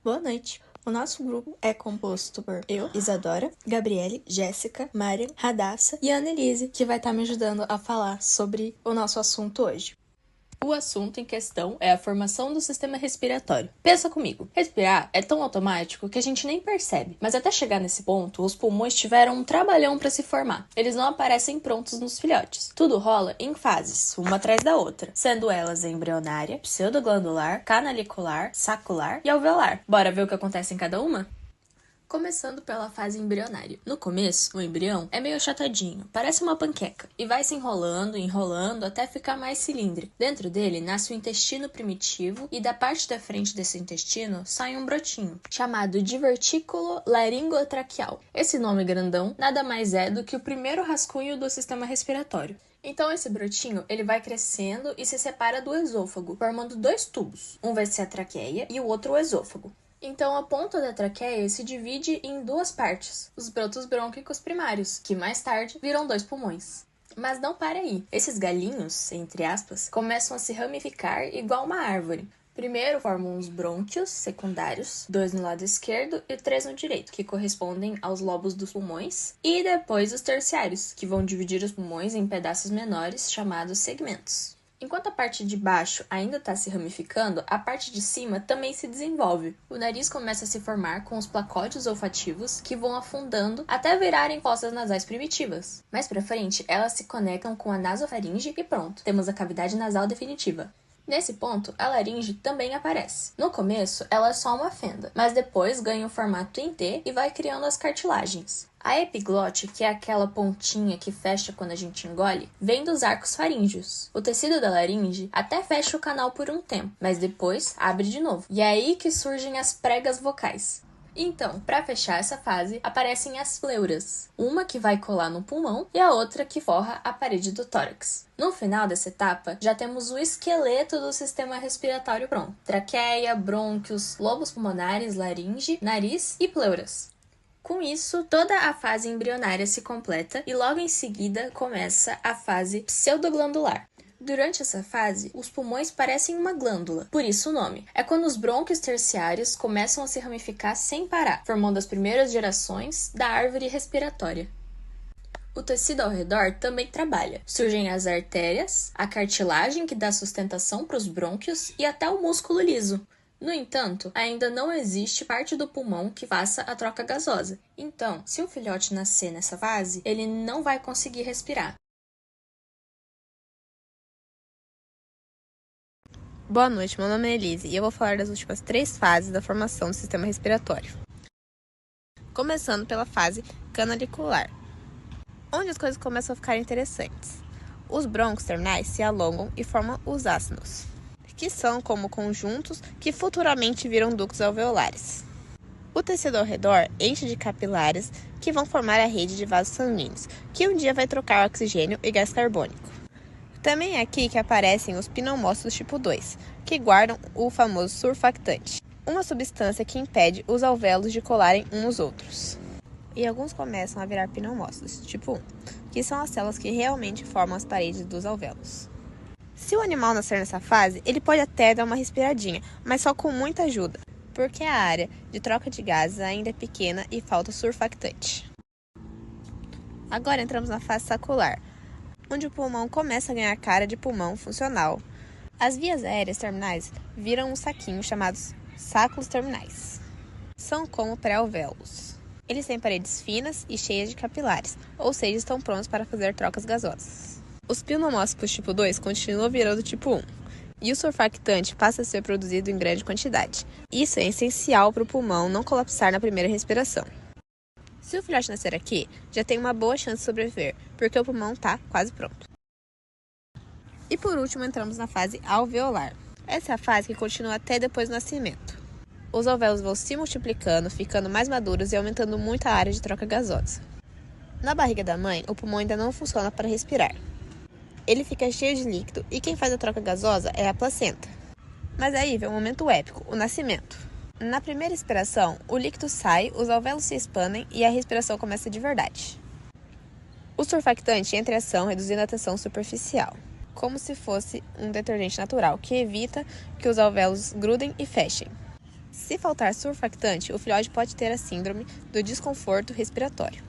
Boa noite. O nosso grupo é composto por eu, Isadora, Gabriele, Jéssica, Mariam, Radassa e Annelise, que vai estar me ajudando a falar sobre o nosso assunto hoje. O assunto em questão é a formação do sistema respiratório. Pensa comigo, respirar é tão automático que a gente nem percebe, mas até chegar nesse ponto, os pulmões tiveram um trabalhão para se formar. Eles não aparecem prontos nos filhotes. Tudo rola em fases, uma atrás da outra, sendo elas embrionária, pseudoglandular, canalicular, sacular e alveolar. Bora ver o que acontece em cada uma? Começando pela fase embrionária. No começo, o embrião é meio achatadinho, parece uma panqueca, e vai se enrolando até ficar mais cilíndrico. Dentro dele nasce o intestino primitivo e da parte da frente desse intestino sai um brotinho, chamado divertículo laringotraqueal. Esse nome grandão nada mais é do que o primeiro rascunho do sistema respiratório. Então esse brotinho, ele vai crescendo e se separa do esôfago, formando dois tubos. Um vai ser a traqueia e o outro o esôfago. Então, a ponta da traqueia se divide em duas partes, os brotos brônquicos primários, que mais tarde viram dois pulmões. Mas não para aí. Esses galinhos, entre aspas, começam a se ramificar igual uma árvore. Primeiro formam os brônquios secundários, 2 no lado esquerdo e 3 no direito, que correspondem aos lobos dos pulmões, e depois os terciários, que vão dividir os pulmões em pedaços menores, chamados segmentos. Enquanto a parte de baixo ainda está se ramificando, a parte de cima também se desenvolve. O nariz começa a se formar com os placóides olfativos que vão afundando até virarem fossas nasais primitivas. Mais pra frente, elas se conectam com a nasofaringe e pronto, temos a cavidade nasal definitiva. Nesse ponto, a laringe também aparece. No começo, ela é só uma fenda, mas depois ganha o formato em T e vai criando as cartilagens. A epiglote, que é aquela pontinha que fecha quando a gente engole, vem dos arcos faríngeos. O tecido da laringe até fecha o canal por um tempo, mas depois abre de novo. E é aí que surgem as pregas vocais. Então, para fechar essa fase, aparecem as pleuras, uma que vai colar no pulmão e a outra que forra a parede do tórax. No final dessa etapa, já temos o esqueleto do sistema respiratório pronto: traqueia, brônquios, lobos pulmonares, laringe, nariz e pleuras. Com isso, toda a fase embrionária se completa e logo em seguida começa a fase pseudoglandular. Durante essa fase, os pulmões parecem uma glândula, por isso o nome. É quando os brônquios terciários começam a se ramificar sem parar, formando as primeiras gerações da árvore respiratória. O tecido ao redor também trabalha. Surgem as artérias, a cartilagem que dá sustentação para os brônquios e até o músculo liso. No entanto, ainda não existe parte do pulmão que faça a troca gasosa. Então, se um filhote nascer nessa fase, ele não vai conseguir respirar. Boa noite, meu nome é Elise e eu vou falar das últimas 3 fases da formação do sistema respiratório. Começando pela fase canalicular, onde as coisas começam a ficar interessantes. Os brônquios terminais se alongam e formam os ácinos, que são como conjuntos que futuramente viram ductos alveolares. O tecido ao redor enche de capilares que vão formar a rede de vasos sanguíneos, que um dia vai trocar oxigênio e gás carbônico. Também é aqui que aparecem os pneumócitos tipo 2, que guardam o famoso surfactante, uma substância que impede os alvéolos de colarem uns nos outros. E alguns começam a virar pneumócitos tipo 1, que são as células que realmente formam as paredes dos alvéolos. Se o animal nascer nessa fase, ele pode até dar uma respiradinha, mas só com muita ajuda, porque a área de troca de gases ainda é pequena e falta surfactante. Agora entramos na fase sacular, onde o pulmão começa a ganhar cara de pulmão funcional. As vias aéreas terminais viram um saquinho chamados sacos terminais. São como pré-alvéolos. Eles têm paredes finas e cheias de capilares, ou seja, estão prontos para fazer trocas gasosas. Os pneumócitos tipo 2 continuam virando tipo 1, e o surfactante passa a ser produzido em grande quantidade. Isso é essencial para o pulmão não colapsar na primeira respiração. Se o filhote nascer aqui, já tem uma boa chance de sobreviver, porque o pulmão está quase pronto. E por último, entramos na fase alveolar. Essa é a fase que continua até depois do nascimento. Os alvéolos vão se multiplicando, ficando mais maduros e aumentando muito a área de troca gasosa. Na barriga da mãe, o pulmão ainda não funciona para respirar. Ele fica cheio de líquido e quem faz a troca gasosa é a placenta. Mas aí vem um momento épico, o nascimento. Na primeira expiração, o líquido sai, os alvéolos se expandem e a respiração começa de verdade. O surfactante entra em ação reduzindo a tensão superficial, como se fosse um detergente natural que evita que os alvéolos grudem e fechem. Se faltar surfactante, o filhote pode ter a síndrome do desconforto respiratório.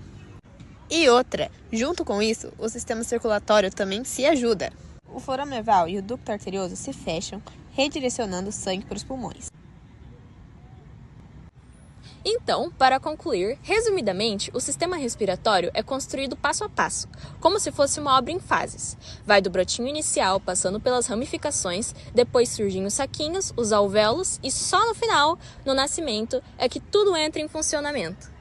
E outra, junto com isso, o sistema circulatório também se ajuda. O forame naval e o ducto arterioso se fecham, redirecionando o sangue para os pulmões. Então, para concluir, resumidamente, o sistema respiratório é construído passo a passo, como se fosse uma obra em fases. Vai do brotinho inicial, passando pelas ramificações, depois surgem os saquinhos, os alvéolos e só no final, no nascimento, é que tudo entra em funcionamento.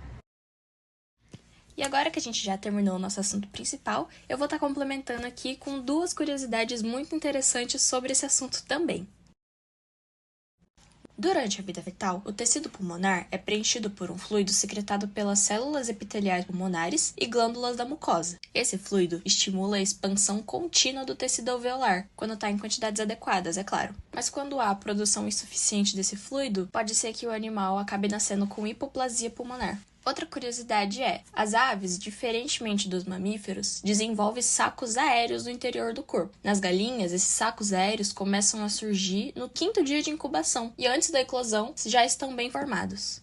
E agora que a gente já terminou o nosso assunto principal, eu vou estar complementando aqui com 2 curiosidades muito interessantes sobre esse assunto também. Durante a vida fetal, o tecido pulmonar é preenchido por um fluido secretado pelas células epiteliais pulmonares e glândulas da mucosa. Esse fluido estimula a expansão contínua do tecido alveolar, quando está em quantidades adequadas, é claro. Mas quando há produção insuficiente desse fluido, pode ser que o animal acabe nascendo com hipoplasia pulmonar. Outra curiosidade é, as aves, diferentemente dos mamíferos, desenvolvem sacos aéreos no interior do corpo. Nas galinhas, esses sacos aéreos começam a surgir no 5º dia de incubação e antes da eclosão já estão bem formados.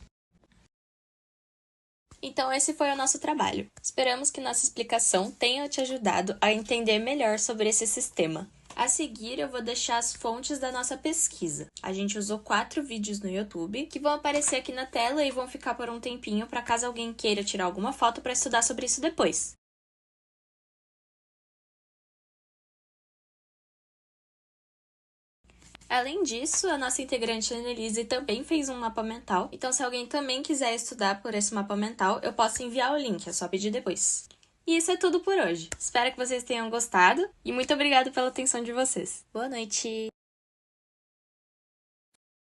Então esse foi o nosso trabalho. Esperamos que nossa explicação tenha te ajudado a entender melhor sobre esse sistema. A seguir, eu vou deixar as fontes da nossa pesquisa. A gente usou 4 vídeos no YouTube, que vão aparecer aqui na tela e vão ficar por um tempinho para caso alguém queira tirar alguma foto para estudar sobre isso depois. Além disso, a nossa integrante Annelise também fez um mapa mental, então se alguém também quiser estudar por esse mapa mental, eu posso enviar o link, é só pedir depois. E isso é tudo por hoje. Espero que vocês tenham gostado e muito obrigada pela atenção de vocês. Boa noite!